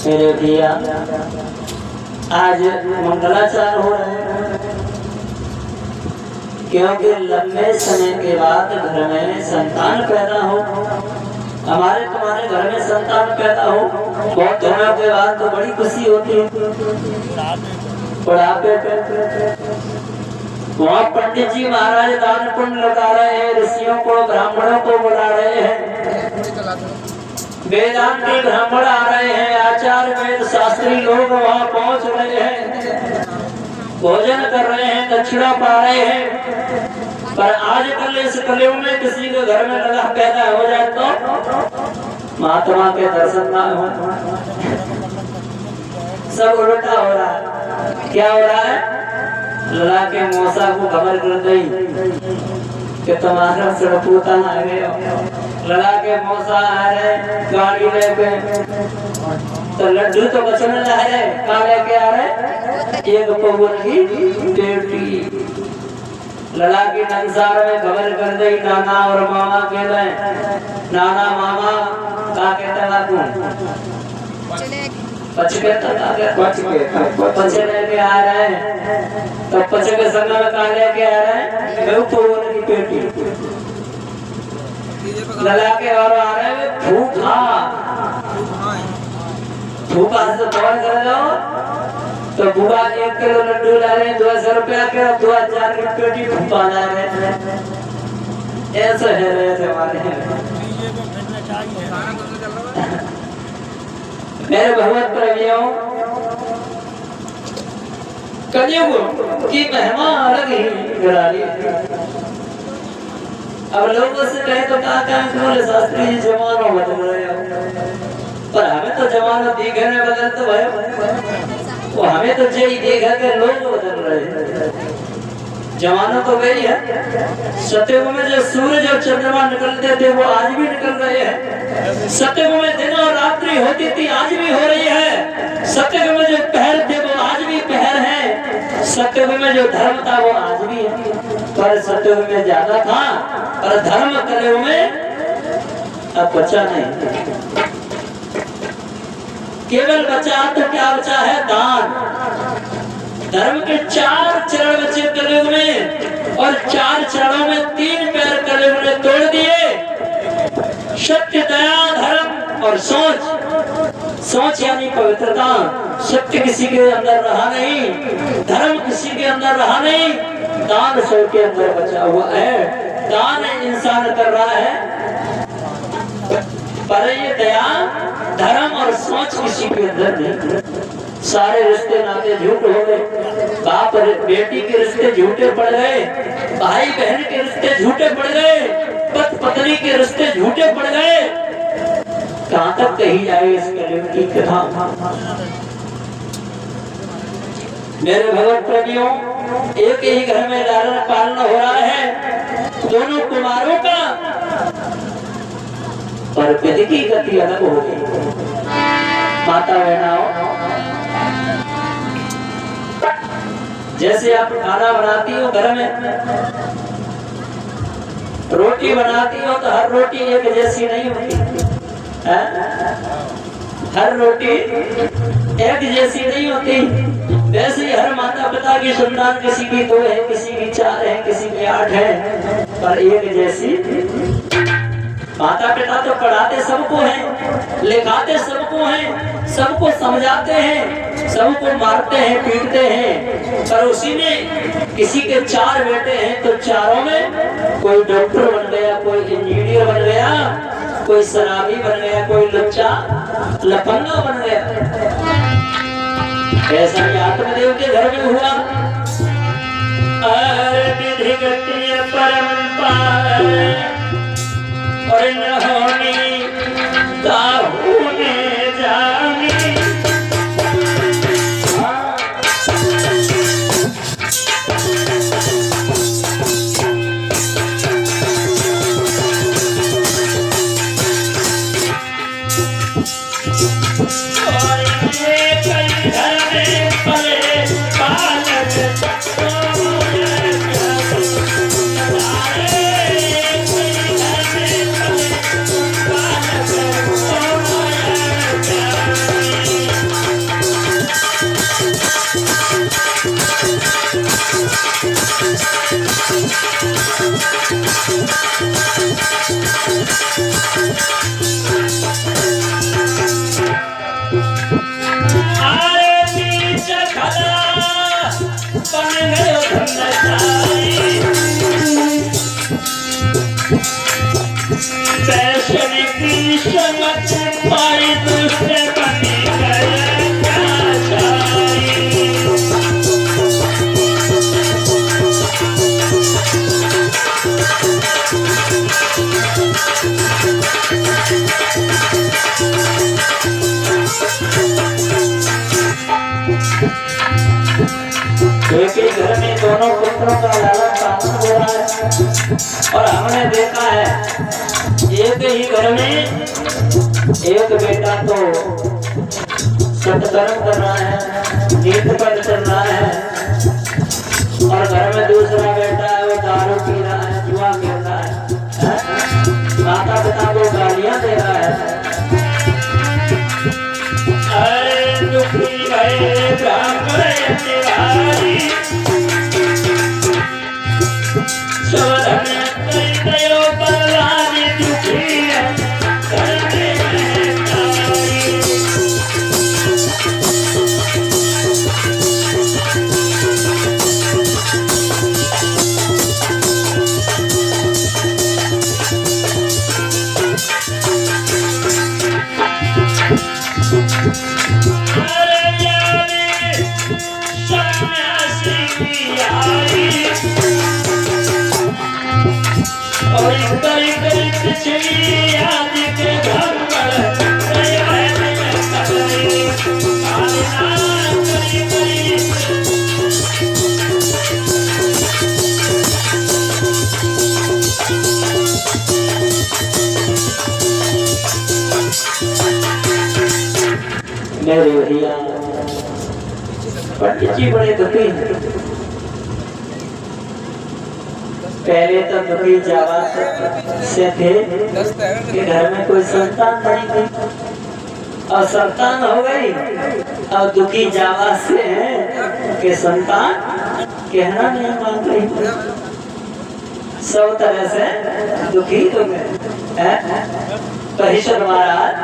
मेरे भैया आज मंगलाचार हो रहे हैं, क्योंकि लंबे समय के बाद घर में संतान पैदा हो। हमारे तुम्हारे घर में संतान पैदा हो, बहुत दिनों के बाद तो बड़ी खुशी होती है। बुढ़ापे पे वहाँ पंडित जी महाराज दान पुण्य लगा रहे हैं, ऋषियों को ब्राह्मणों को बुला रहे हैं, वेदांती ब्राह्मण आ रहे हैं, आचार्य वेद शास्त्री लोग वहाँ पहुँच रहे हैं, भोजन कर रहे हैं, दक्षिणा पा रहे हैं। पर आजकल इस कलयुग में किसी के घर में लला पैदा हो जाए तो महात्मा के दर्शन ना हो, सब उल्टा हो रहा है। क्या हो रहा है? लला के मौसा को खबर कर गई कि तुम्हारा सड़पूता आ गए, लला के मौसा आ रहे गाड़ी लेके, तो लड्डू तो बचने ला रहे, कहाँ लेके आ रहे? एक पवन की बेटी। लला की नंसार में खबर कर गई नाना और मामा के लिए। नाना मामा कहाँ कहता पचे लेके आ रहे हैं, तो पचे के संग में कहाँ लेके आ रहे हैं? पवन की बेटी। लला के और आ रहे हैं फूफा, फूफा से फोन कर लो तो बुआ 1 किलो लड्डू ला रहे हैं, 200 रुपया के, 2000 की पेटी फूफा ला रहे हैं। ऐसे है रहे थे हमारे। मेरे भगवत प्रेमियों, कलयुग की महिमा अलग ही निराली। अब लोगों से कहे तो बोले शास्त्री जी जमाना बदल रहे हो, पर हमें तो जमाना दिखे में बदल तो वो हमें तो यही देखा कि लोग बदल रहे हैं। जमाना तो वही है। सतयुग में जो सूरज और चंद्रमा निकलते थे वो आज भी निकल रहे हैं। सतयुग में दिन और रात्रि होती थी, आज भी हो रही है। सतयुग में जो पहर थे वो आज भी पहर है। सतयुग में जो धर्म था वो आज भी है, पर सतयुग में ज्यादा था, पर धर्म कलयुग में अब बचा नहीं। केवल बचा तो क्या बचा है? दान। धर्म के 4 चरण बचे कलयुग में, और 4 चरणों में 3 पैर कलयुग ने तोड़ दिए। सत्य, दया, धर्म और सोच। सोच यानी पवित्रता। सत्य किसी के अंदर रहा नहीं, धर्म किसी के अंदर रहा नहीं, दान सबके अंदर बचा हुआ है। दान इंसान कर रहा है, पर ये दया, धर्म और सोच किसी के अंदर नहीं। सारे रिश्ते नाते झूठ हो गए, बाप बेटी के रिश्ते झूठे पड़ गए, भाई बहन के रिश्ते झूठे पड़ गए, पति पत्नी के रिश्ते झूठे पड़ गए। कहाँ तक कही जाए इस कलयुग की कथा? मेरे भगवत प्रेमियों, एक ही घर में लालन पालन हो रहा है दोनों कुमारों का, पर विधि की गति अलग हो गई। माता बहनाओं, जैसे आप खाना बनाती हो घर में, रोटी बनाती हो तो हर रोटी एक जैसी नहीं होती है? हर रोटी एक जैसी नहीं होती। वैसे ही हर माता पिता की संतान किसी की 2 है, किसी की 4 है, किसी की 8 है, पर एक जैसी। माता पिता तो पढ़ाते सबको हैं, लिखाते सबको हैं, सबको समझाते हैं, सबको मारते हैं, पीटते हैं, पर उसी में किसी के 4 बेटे हैं तो चारों में कोई डॉक्टर बन गया, कोई इंजीनियर बन गया, कोई शराबी बन गया, कोई लुच्चा लफंगा बन गया। ऐसा ही आत्मदेव के घर में हुआ। और न होनी दाहू ने जानी। वैष्णव की समझ पाई दुष्ट बनी गए एक ही घर में दोनों पुत्रों का लालन पालन हो रहा है और हमने देखा है एक ही घर में एक बेटा तो सत्कर्म कर रहा है, नीत पर चल रहा है और घर में दूसरा बेटा है वो दारू पी रहा है, जुआ खेल रहा है, माता पिता को गालियां दे रहा है। दुखी भये ब्राह्मण तिवारी शोधन करियो बलवानी दुखी मेरे भैया पंडित जी बड़े दुखी हैं। पहले तो दुखी जावा से थे कि घर में कोई संतान नहीं थी और संतान हो गई और दुखी जावा से है कि संतान कहना नहीं मान रही, सब तरह से दुखी हो गए। तो ईश्वर महाराज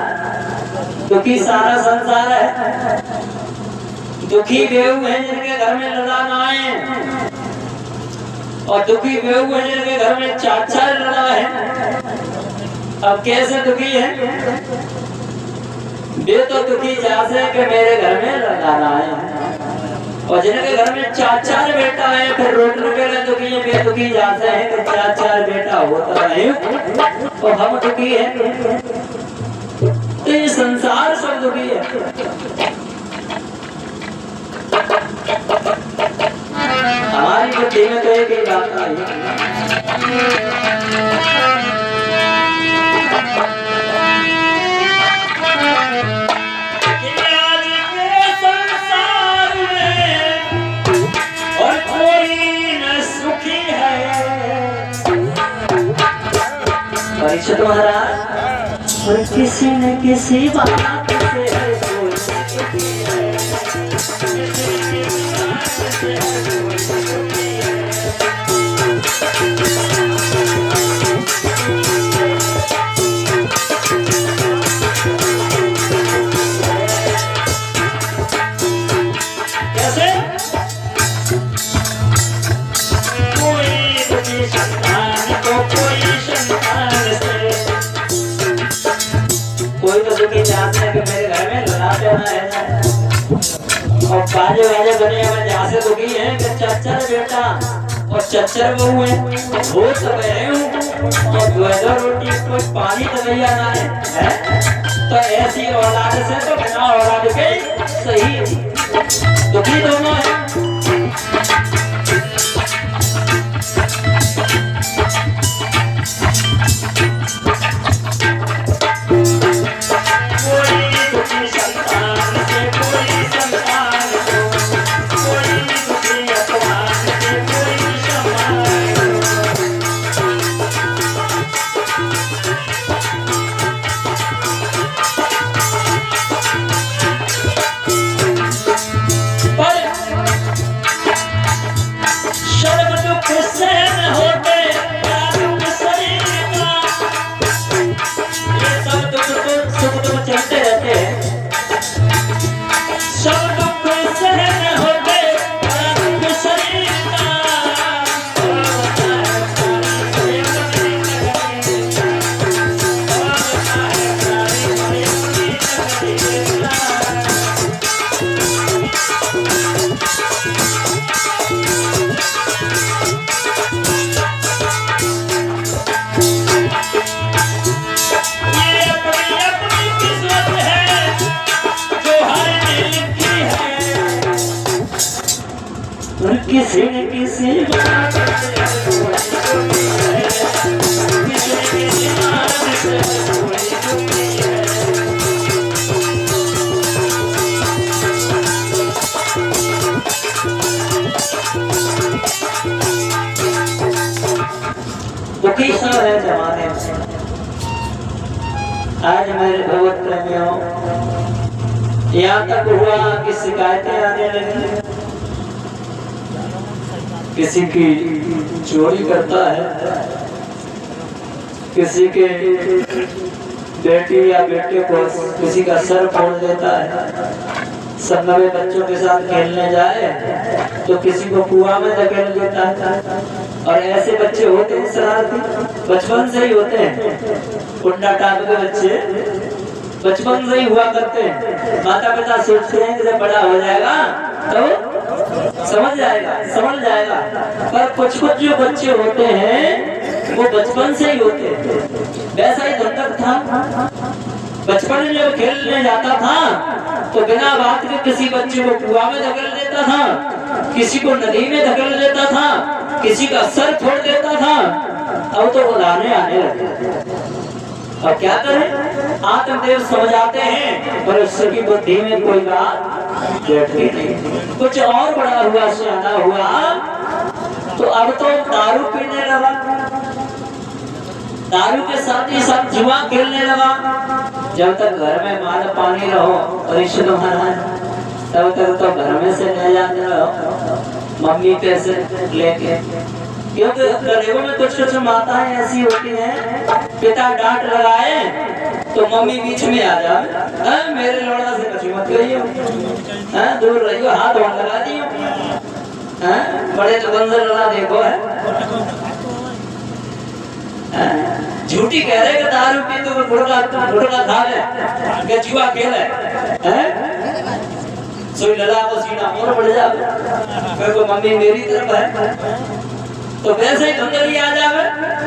दुखी सारा संसार है, दुखी बेहू है जिनके घर में लड़ा ना आए और दुखी बेहू है जिनके घर में चाचा लड़ा है। अब कैसे दुखी है वे तो दुखी जैसे कि मेरे घर में लड़ा ना आए और जिनके घर में चार बेटा है फिर रोट रुपये दुखी है, वे दुखी जैसे है कि चार बेटा होता नहीं और हम दुखी है। तो ये संसार सब दुखी है। हमारी बुद्धि में तो एक ही बात आई संसार में और कोई न सुखी है। परीक्षित महाराज और किसी न किसी बात से कोई सुखी है, कैसे कोई दुखी संतान को कोई संतान से कोई तो दुखी चाहते हैं कि मेरे घर में लड़ा देना है और बाजे बाजे दुनिया में जहाँ से दुखी है कि चच्चर बेटा और चच्चर बहू है वो सब है और दो रोटी कोई पानी तो भैया ना है। तो ऐसी औलाद से तो बिना औलाद के सही दुखी दोनों है। किसी न किसी बात से दुखी सा है जमाने में। आज मेरे भगवत प्रेमियों यहाँ तक हुआ कि शिकायतें आने लगी, किसी की चोरी करता है, किसी के बेटी या बेटे को किसी का सर फोड़ देता है, सब नवे बच्चों के साथ खेलने जाए तो किसी को कुआं में धकेल देता है। और ऐसे बच्चे होते हैं शरारती, बचपन से ही होते हैं। कुंडा टाप के बच्चे बचपन से ही हुआ करते हैं। माता पिता सोचते हैं कि जब बड़ा हो जाएगा तो समझ जाएगा। पर कुछ जो बच्चे होते हैं वो बचपन से ही होते हैं। वैसा ही धंधक था, बचपन में जब खेलने जाता था तो बिना बात के किसी बच्चे को कुआं में धकेल देता था, किसी को नदी में धकेल देता था, किसी का सर फोड़ देता था। अब तो बुलाने आने लगे। और क्या करें, आत्मदेव समझाते हैं पर उसकी बुद्धि में कोई बात बैठती नहीं। कुछ और बड़ा हुआ, सियाना हुआ तो अब तो दारू पीने लगा, दारू के साथ ही साथ जुआ खेलने लगा। जब तक घर में माल पानी रहो परिश्रम तब तक तो घर में से ले जाते रहो मम्मी पैसे लेके, क्योंकि गरीबों में कुछ माताएं ऐसी होती हैं, पिता डांट लगाए तो मम्मी बीच में आ जाए, मेरे लौड़ा से बची मत करियो, दूर रहियो, हाथ वहां लगा दियो। बड़े तो बंजर लड़ा देखो है, झूठी कह रहे कि दारू पी तो गुड़का खा ले, जुआ खेले, सोई लड़ा को सीना और बढ़ जाए, कोई मम्मी मेरी तरफ है तो वैसे ही धुंधली आ जावे।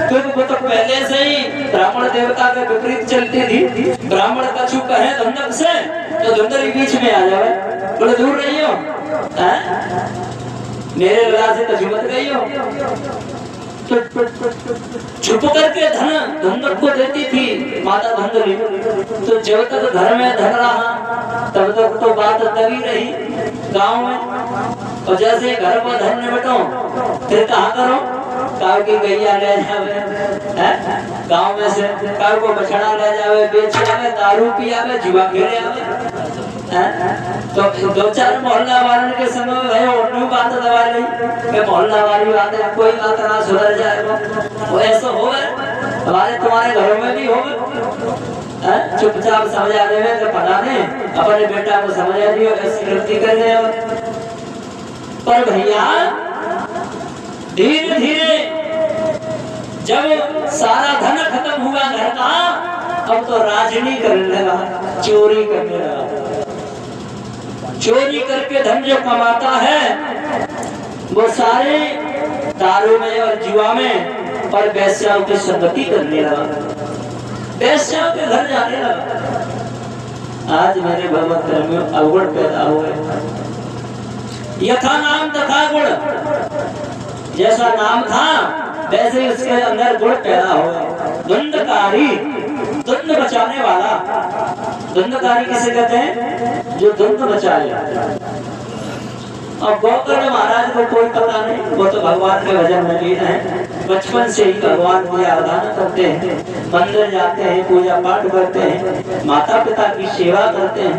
क्योंकि वो तो पहले से ही ब्राह्मण देवता के विपरीत चलती थी। ब्राह्मण कछु कहे धंधक से तो धुंधली बीच में आ जावे, थोड़े दूर रहियो, मेरे लड़ा से कछु मत गइयो। छुप करके धन धंधक को देती थी माता धुंधली। तो जब तक घर में धन रहा तब तक तो बात दबी रही गांव में। और जैसे घर पर धन निबटो फिर कहा करो, काव की गैया ले जावे गांव में से, काव को बछड़ा ले जावे, बेच आवे, दारू पी आवे, जुआ खेले आवे। तो दो चार मोहल्ला वालों के समय में और बात दबा ली कि मोहल्ला वाली बात है, कोई बात ना सुधर जाएगा। वो ऐसा होवे, हमारे तुम्हारे घरों में भी होवे। चुपचाप समझा देवे तो पता नहीं अपने बेटा को समझा दियो ऐसी गलती करने। पर भैया धीरे धीरे जब सारा धन खत्म हुआ घर का, अब तो राजनी करने लगा, चोरी करने लगा। चोरी करके धन जो कमाता है वो सारे दारू में और जुआ में और वैश्याओं की संगति करने लगा, वैश्याओं के घर जाने लगा। आज मेरे भगवत प्रेमियों अवगुण पैदा हुए। यथा नाम तथा गुण, जैसा नाम था वैसे उसके अंदर गुण पैदा हुए। धुंधकारी, धुंध बचाने वाला। धुंधकारी किसे कहते हैं? जो धुंध बचाए। और गोकर्ण महाराज को कोई पता नहीं, वो तो भगवान के भजन में लीन है। बचपन से ही भगवान की आराधना करते हैं, मंदिर जाते हैं, पूजा पाठ करते हैं, माता पिता की सेवा करते हैं।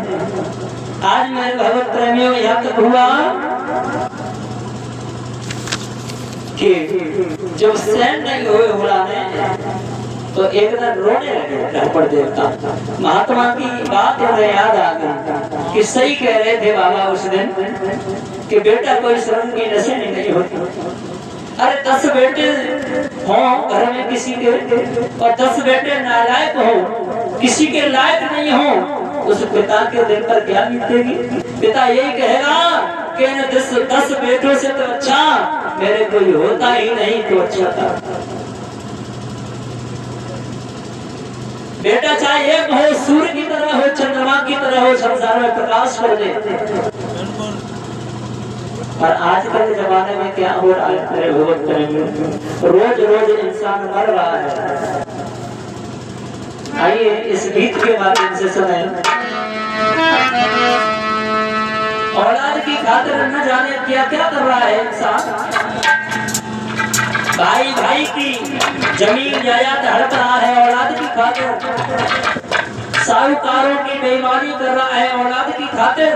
आज मेरे भगवत प्रेमियों यहाँ तक हुआ कि जब सहन नहीं हुए उड़ाने तो एक दिन रोने लगे रावण देवता। महात्मा की बात उन्हें याद आ गई कि सही कह रहे थे बाबा उस दिन कि बेटा कोई शर्म की नशे नहीं होती। अरे 10 बेटे हो घर में किसी के और 10 बेटे नालायक हो, किसी के लायक नहीं हो, उस पिता के दिल पर क्या बीतेगी? पिता यही कहेगा कि 10 बेटों से तो अच्छा मेरे कोई होता ही नहीं तो अच्छा था। बेटा चाहे एक हो, सूर्य की तरह हो, चंद्रमा की तरह हो, संसार में प्रकाश कर दे। और आजकल के जमाने में क्या हो रहा है मेरे भगवत करेंगे, रोज रोज इंसान मर रहा है। आइए इस गीत के माध्यम से सुने। औलाद की खातिर न जाने क्या क्या कर रहा है इंसान, भाई भाई की जमीन जायदाद हड़प रहा है औलाद की खातिर, साहूकारों की बेईमानी कर रहा है औलाद की खातिर,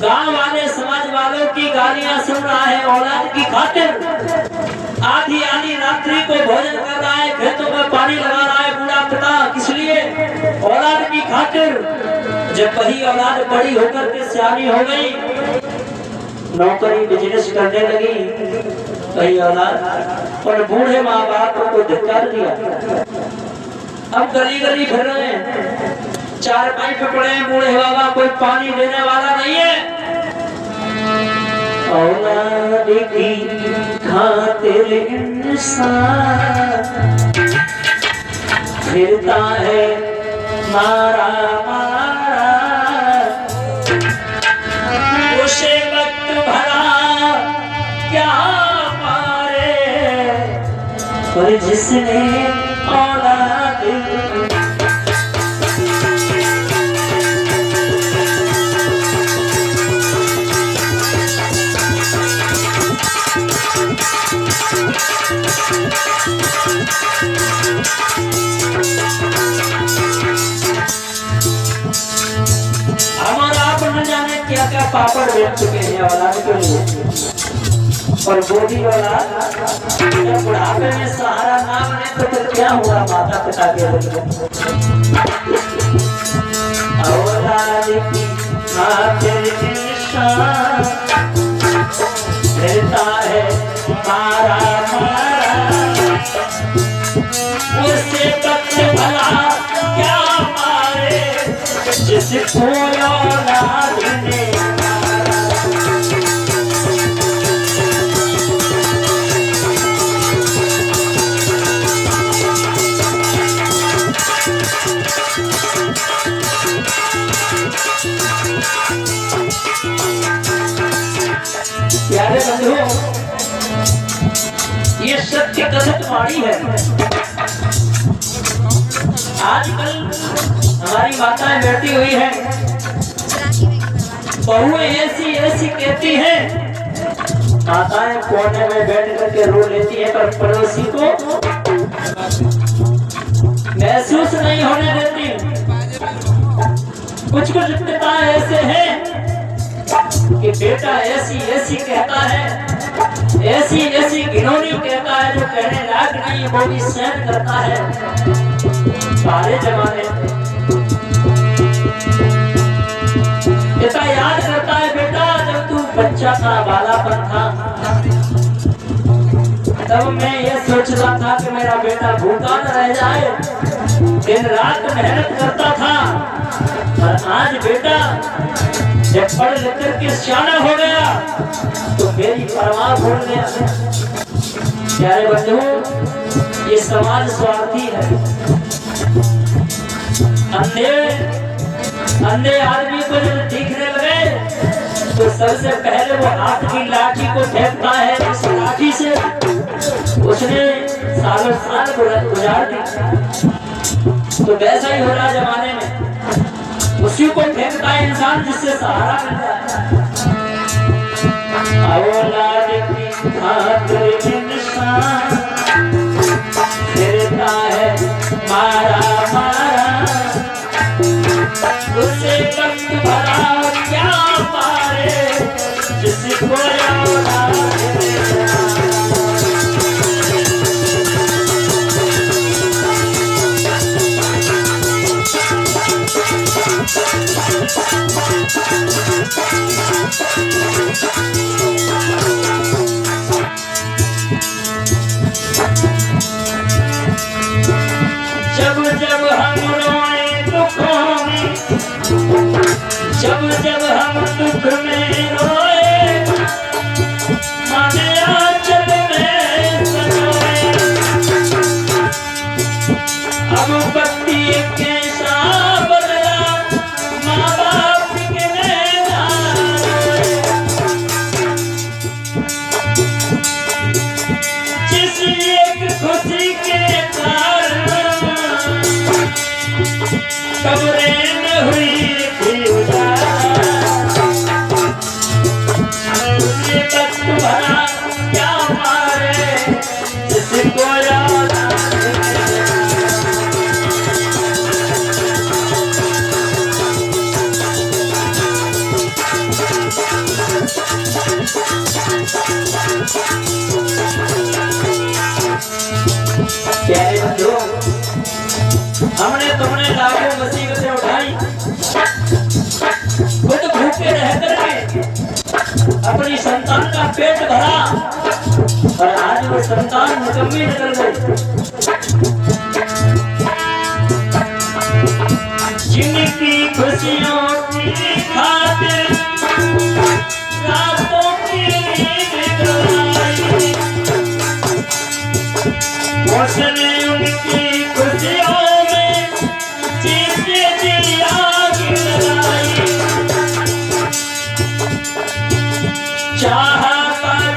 गांव वाले समाज वालों की गालियां सुन रहा है औलाद की खातिर, आधी आधी रात्रि को भोजन कर रहा है, खेतों में पानी लगा रहा है बूढ़ा पिता, किस लिए? औलाद की खातिर। जब वही औलाद बड़ी होकर के सियानी हो गई, नौकरी बिजनेस करने लगी, वही औलाद और बूढ़े माँ बाप को धिक्कार दिया। अब गली गली फिर रहे हैं, चार पाई पे पड़े हैं बूढ़े बाबा, कोई पानी देने वाला नहीं है। औलाद की खातिर इंसान फिरता है मारा मारा, उसे वक्त भरा क्या मारे, और जिसने औलाद क्या क्या पापड़ बेच चुके हैं औलाद के लिए, और गोदी औलाद जब बुढ़ापे में सहारा ना बने तो फिर क्या हुआ माता पिता के लिए। औलाद की खातिर इंसान फिरता है मारा मारा, उससे वक्त भला क्या मारे, जिसको औलाद ने प्यारे बंधु, ये सत्य कथित वाणी है। आजकल हमारी माताएं बैठी हुई हैं, बहुएं ऐसी ऐसी कहती हैं, माताएं कोने में बैठ करके रो लेती हैं, पर पड़ोसी को महसूस नहीं होने देती। कुछ कुछ पिता ऐसे हैं कि बेटा ऐसी ऐसी कहता है, ऐसी ऐसी घिनौनी कहता है जो कहने लायक नहीं, वो भी सहन करता है। सारे जमाने पिता याद करता है, बेटा जब तू बच्चा था, बालापन था, तब मैं ये सोचता था कि मेरा बेटा भूखा न रह जाए, दिन रात मेहनत करता था, और आज बेटा जब पढ़ लिख के सियाना हो गया तो मेरी परवाह भूल गया। प्यारे बंधु, ये समाज स्वार्थी है। अंधे आदमी को जब दिखने लगे तो सबसे पहले वो हाथ की लाठी को फेंकता है, इस लाठी से उसने सालों साल गुजार दी। तो वैसा ही हो रहा जमाने में, उसी को फेंकता है इंसान जिससे सहारा मिल जाए। औलाद की खातिर इंसान फिरता है मारा मारा, उसे वक्त भरा क्या मारे, जिसको औलाद जब जब हम रोए दुखों में, जब जब हम दुख में रोए, माने आंचल में सजोए, अब बत्ती कैसा बदला, माँ बाप के नैना रोए। कमी निकल गई। जिनकी खुशियों की खातिर रातों की नींद गवाई, उसने उनकी खुशियों में जीते जी आग लगाई। चाहा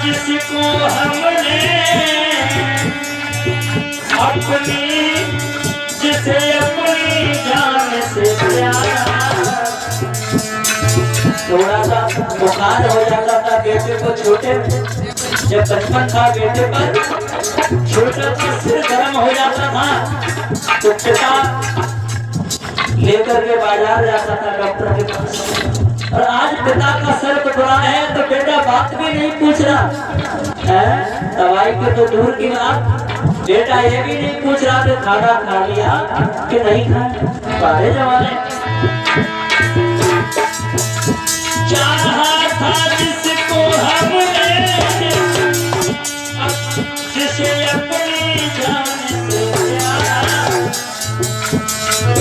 जिसको हमने अपनी, जिसे अपनी जान से प्यारा, थोड़ा सा बुखार हो जाता था बेटे को छोटे, जब बचपन था बेटे पर छोटा सा सिर गर्म हो जाता था तो पिता लेकर के बाजार जाता था डॉक्टर के पास। और आज पिता का सर टुकड़ा है तो बेटा बात भी नहीं पूछ रहा है, दवाई के तो दूर की बात, बेटा ये भी नहीं पूछ रहा कि खाना खा लिया कि नहीं खाया। सारे जमाने चाहा था जिसको हमने, जिसे अपनी जान से प्यारा,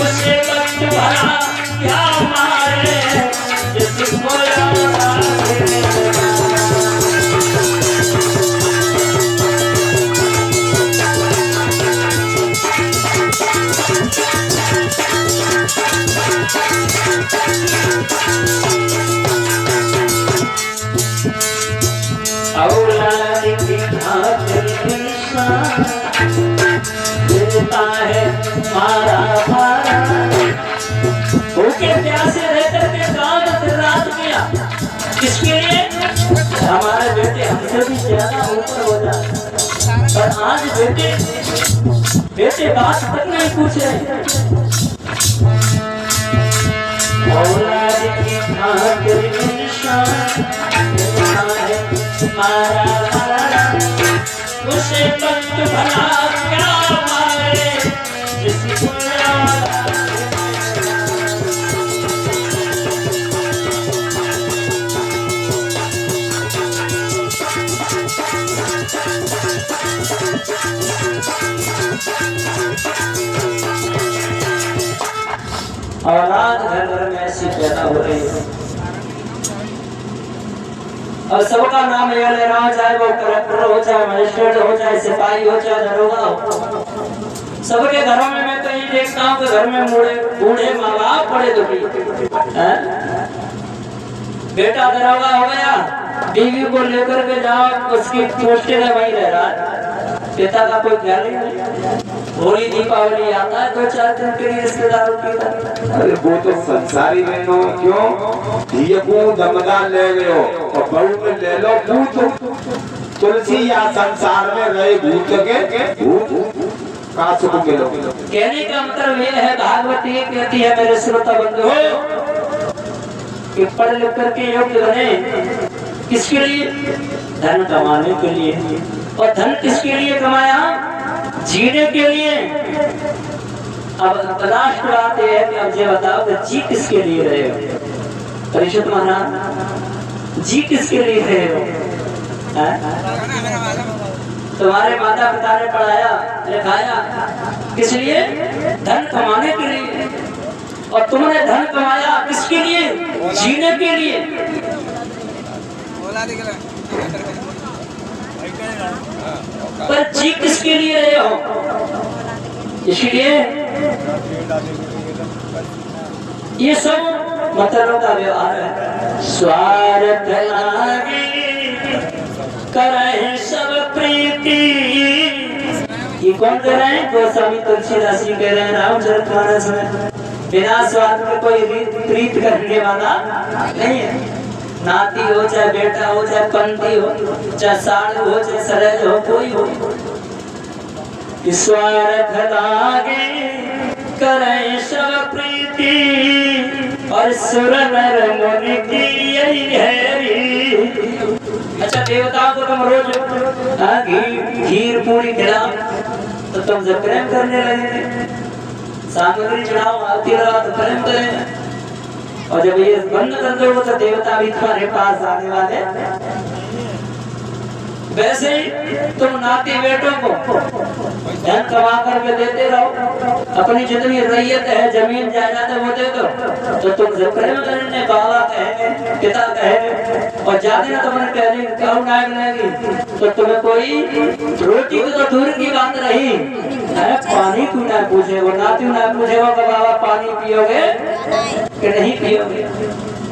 उसे वक्त भरा क्या मारे, जिसको औलाद की खातिर इंसान देता है मारा मारा, भूखे प्यासे रहकर के काम रात किया किसके लिए? हमारे बेटे हमसे भी ज्यादा ऊपर हो जाए, पर आज बेटे बात तक नहीं पूछ रहे। औलाद की खातिर इंसान देता है मारा मारा, उसे वक्त भला क्या मारे, जिसको औलाद घर घर में ऐसी पैदा हो रही है और सबका नाम ले रहा हो, चाहे वो कलेक्टर हो, चाहे मजिस्ट्रेट हो, चाहे सिपाही हो, चाहे दरोगा हो। सबके घरों में मैं तो ये देखता हूँ कि घर में बूढ़े माँ बाप बड़े दुखी, बेटा दरोगा हो गया, बीवी को लेकर के जाओ उसकी पोस्टर है वहीं रह रहा है, पिता का कोई ख्याल ही नहीं। होली दीपावली आता है 2-4 दिन के लिए रिश्तेदारों की, अरे वो तो संसारी बहनों क्यों ये को दमदार ले गयो और बहू में ले लो भूत, तुलसी या संसार में रहे भूत के भूत का सुख मिलो। कहने का मतलब ये है, भागवती कहती है मेरे श्रोता बंधु कि पढ़ लिख करके योग्य बने, किसके लिए? धन कमाने के लिए। और धन किसके लिए कमाया? जीने के लिए। अब लास्ट बात यह है कि अब ये बताओ कि जी किसके लिए रहे हो? परिषद महाराज जी किसके लिए रहे हो? तुम्हारे माता पिता ने पढ़ाया लिखाया किस लिए? धन कमाने के लिए। और तुमने धन कमाया किसके लिए? जीने के लिए। पर जी किसके लिए रहे हो? इसलिए ये सब मतलब का व्यवहार है। स्वार्थ लागे करे सब प्रीति, ये कौन कह रहे हैं? गोस्वामी तुलसीदास जी कह रहे हैं रामचरितमानस में, बिना स्वार्थ के कोई प्रीत करने वाला नहीं है। नाती हो चाहे बेटा हो चाहे पंथी हो चाहे साधु हो चाहे सरल हो, कोई हो, स्वार्थ लागे करे सब प्रीति और सुर नर मुनि की यही है। अच्छा देवताओं को तुम रोज खीर पूरी खिलाओ तो तुम जब प्रेम करने लगे, सामग्री चढ़ाओ आरती लगाओ तो प्रेम करें, और जब ये बंद कर दो तो देवता भी तुम्हारे पास आने वाले वैसे ही तुम नाती बेटों को धन कमा करके देते रहो, अपनी जितनी रैयत है जमीन जायदाद है वो दे दो, तो तुम जब करेंगे बाबा कहेंगे पिता कहेंगे और ज्यादा ना तुमने कहने क्यों नायक लेगी, तो तुम्हें कोई रोटी तो दूर की बात रही है, पानी क्यों ना पूछे, वो नाती ना पूछे वो बाबा पानी पियोगे कि नहीं पियोगे।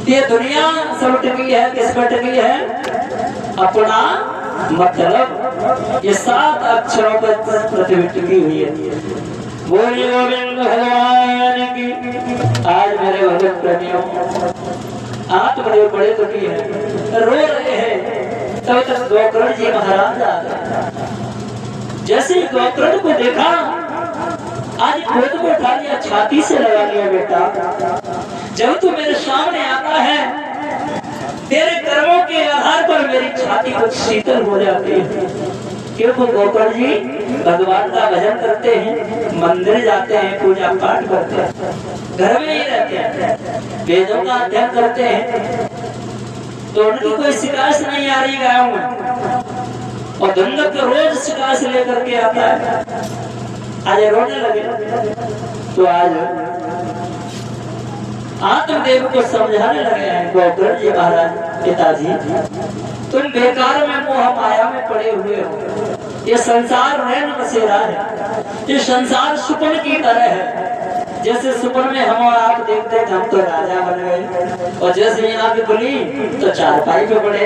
ये दुनिया सब टिकी है, किस पर टिकी है, अपना मतलब, ये 7 अक्षरों पर पृथ्वी टिकी हुई है। बोलिए गोविंद भगवान की। आज मेरे भगत प्रेमियों आप बड़े बड़े दुखी हैं, रो रहे हैं, तब तक गोकर्ण जी महाराज आ गए। जैसे ही गोकर्ण को देखा, आज खुद को उठा लिया, छाती से लगा लिया, बेटा जब तू मेरे सामने आता है तेरे कर्मों के आधार पर मेरी छाती कुछ शीतल हो जाती है। क्योंकि गोकर्ण जी भगवान का भजन करते हैं, मंदिर जाते हैं, पूजा पाठ करते हैं, घर में ही रहते हैं, वेदों का अध्ययन करते हैं, तो उनकी कोई शिकायत नहीं आ रही गायों में। और दंडक तो रोज शिकायत लेकर के आता है, आज रोने लगे। तो आज आत्मदेव को समझाने लगे हैं गोकर्ण जी महाराज, पिताजी तुम बेकार में मोह माया में पड़े हुए हो, ये संसार रैन बसेरा है, ये संसार सुपन की तरह है। जैसे सुपन में हम और आप देखते हैं हम तो राजा बन गए, और जैसे यहाँ की खुली तो चारपाई पे पड़े,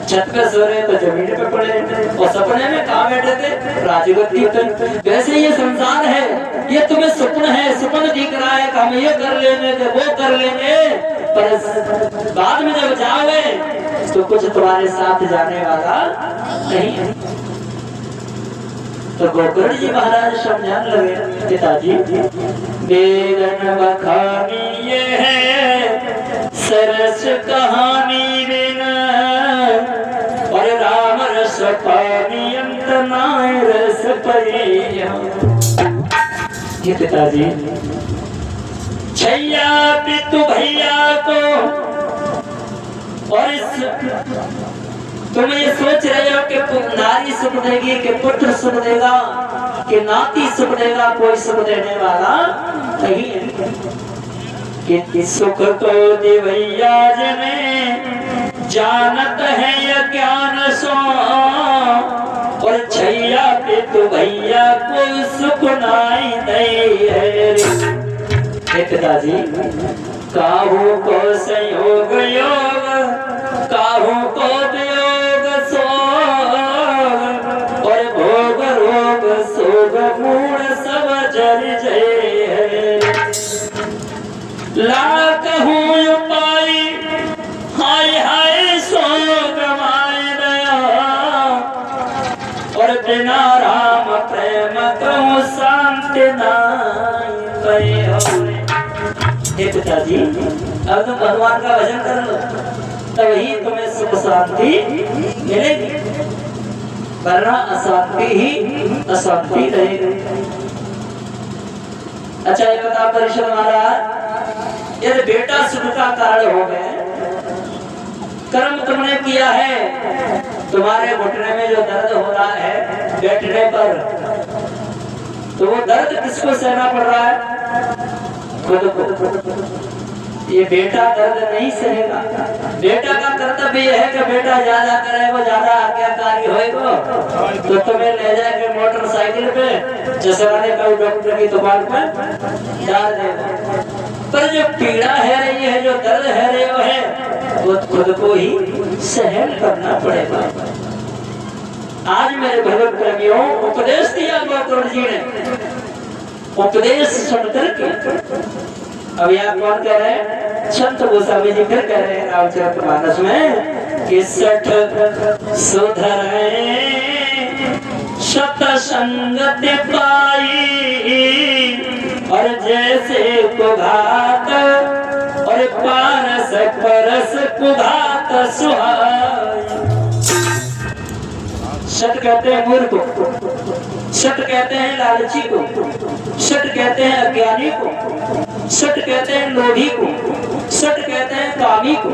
छत पे सो रहे तो जमीन पे पड़े, और सपने में कहाँ बैठे थे, राजगद्दी पे। वैसे ये संसार है, ये तुम्हें सपन है, सपन दिख रहा है कि हम ये कर लेंगे, वो कर लेंगे, पर बाद में जब जाओगे तो कुछ तुम्हारे साथ जाने वाला नहीं है। तो गोकर्ण जी महाराज समझाने लगे, पिताजी बेरन बखानी ये है सरस कहानी बिना, और राम रस पानी अंत नाय रस परिया। ये पिताजी छैया पितु भैया को, और तुम ये सोच रहे हो कि नारी सुख देगी, कि पुत्र सुख देगा, कि नाती सुख देगा, कोई सुख देने वाला नहीं है। कि सुख को दिवैया जने जानत है ये ज्ञान सो, और छैया पे तो भैया को सुख नाई नहीं है। पिताजी काहू को संयोग योग, काहू को वियोग सोग, और भोग रोग सोग मूढ़ सब जर जय। लाकहू उपाय हाय हाय सोग माय दया, और बिना राम प्रेम कहूँ शांति नाई पय। हे पिताजी अब तुम भगवान का भजन कर लो, तभी तुम्हें सुख शांति मिलेगी, वरना अशांति ही अशांति रहेगी। अच्छा ये बता परिषद महाराज, यदि बेटा सुख का कारण हो गए, कर्म तुमने किया है, तुम्हारे घुटने में जो दर्द हो रहा है बैठने पर, तो वो दर्द किसको सहना पड़ रहा है, खुद को। ये बेटा दर्द नहीं सहेगा। बेटा का कर्तव्य यह है कि बेटा ज्यादा करे, वो ज्यादा आज्ञाकारी होएगा तो तुम्हें ले जाके मोटरसाइकिल पे जसवाने का डॉक्टर की दुकान पे डाल देगा। पर जो पीड़ा है रही है, जो दर्द है रही है, वो खुद को ही सहन करना पड़ेगा। आज मेरे भगवत प्रेमियों उपदेश दिया गोकर्ण जी ने, उपदेश सुनकर के अभी आप कौन कह रहे हैं, संत गोस्वामी जी फिर कह रहे हैं रामचरितमानस में कि सठ सुधरे शत संगति पाई, और जैसे कुघात और पारस परस कुघात सुहाई। सत कहते हैं मूर्ख को, सत कहते हैं लालची को, सत कहते हैं अज्ञानी को, सत कहते हैं लोभी को, सत कहते हैं कामी को,